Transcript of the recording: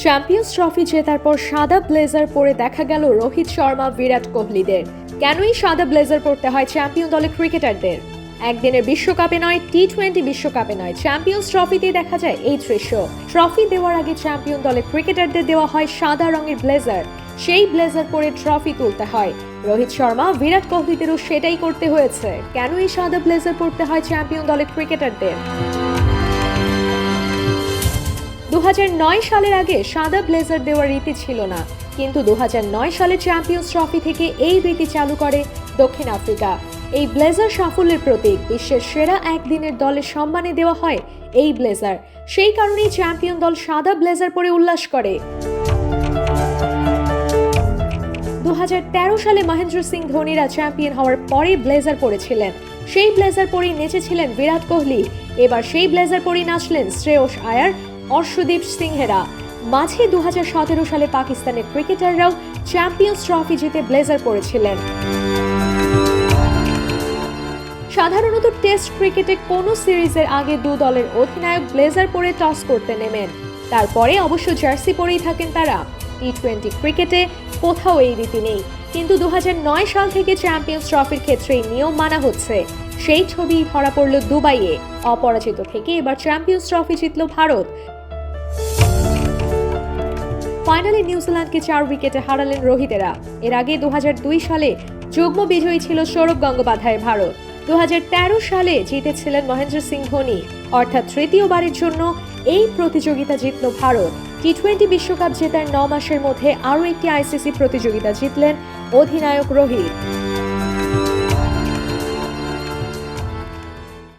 Champions trophy জেতার পর সাদা ব্লেজার পরে দেখা গেল রোহিত শর্মা, বিরাট কোহলিদের। কেনই সাদা ব্লেজার পরতে হয় চ্যাম্পিয়ন দলের ক্রিকেটারদের? একদিনের বিশ্বকাপে নয়, টি-20 বিশ্বকাপে নয়, চ্যাম্পিয়ন্স ট্রফিতেই দেখা যায় এই দৃশ্য। ট্রফি দেওয়ার আগে চ্যাম্পিয়ন দলের ক্রিকেটারদের দেওয়া হয় সাদা রঙের ব্লেজার। সেই ব্লেজার পরে ট্রফি তুলতে হয়। রোহিত শর্মা, বিরাট কোহলিদেরও সেটাই করতে হয়েছে। কেন এই সাদা ব্লেজার পরতে হয় চ্যাম্পিয়ন দলের ক্রিকেটারদের? 2009 সালের আগে সাদা ব্লেজার দেওয়ার রীতি ছিল না, কিন্তু 2009 সালে চ্যাম্পিয়ন্স ট্রফি থেকে এই রীতি চালু করে দক্ষিণ আফ্রিকা। এই ব্লেজার সাফল্যের প্রতীক। বিশ্বের সেরা একদিনের দলের সম্মানে দেওয়া হয় এই ব্লেজার। সেই কারণেই চ্যাম্পিয়ন দল সাদা ব্লেজার পরে উল্লাস করে। 2013 সালে মহেন্দ্র সিং ধোনিরা চ্যাম্পিয়ন হওয়ার পরে ব্লেজার পরেছিলেন। সেই ব্লেজার পরেই নেচেছিলেন বিরাট কোহলি। এবার সেই ব্লেজার পরেই নাচলেন শ্রেয়স আয়ার, অর্শদীপ সিংহেরা। মাঝে 2017 সালে পাকিস্তানের ক্রিকেটাররাও চ্যাম্পিয়ন্স ট্রফি জিতে ব্লেজার পরেছিলেন। সাধারণত টেস্ট ক্রিকেটে কোনো সিরিজের আগে দু দলের অধিনায়ক ব্লেজার পরে টস করতে নেমেন। তারপরে অবশ্য জার্সি পরেই থাকেন তারা। টি-20 ক্রিকেটে কোথাও এই রীতি নেই, কিন্তু 2009 সাল থেকে চ্যাম্পিয়ন্স ট্রফির ক্ষেত্রে নিয়ম মানা হচ্ছে। সেই ছবি ধরা পড়ল দুবাইয়ে। অপরাজিত থেকে এবার চ্যাম্পিয়ন্স ট্রফি জিতল ভারত। ফাইনালে নিউজিল্যান্ডকে 4 উইকেটে হারালেন রোহিতেরা। এর আগে 2002 সালে যুগ্ম বিজয়ী ছিল সৌরভ গঙ্গোপাধ্যায়ের ভারত। 2013 সালে জিতেছিলেন মহেন্দ্র সিং ধোনি। অর্থাৎ তৃতীয়বারের জন্য এই প্রতিযোগিতা জিতল ভারত। টি-20 বিশ্বকাপ জেতার 9 মাসের মধ্যে আরও একটি আইসিসি প্রতিযোগিতা জিতলেন অধিনায়ক রোহিত।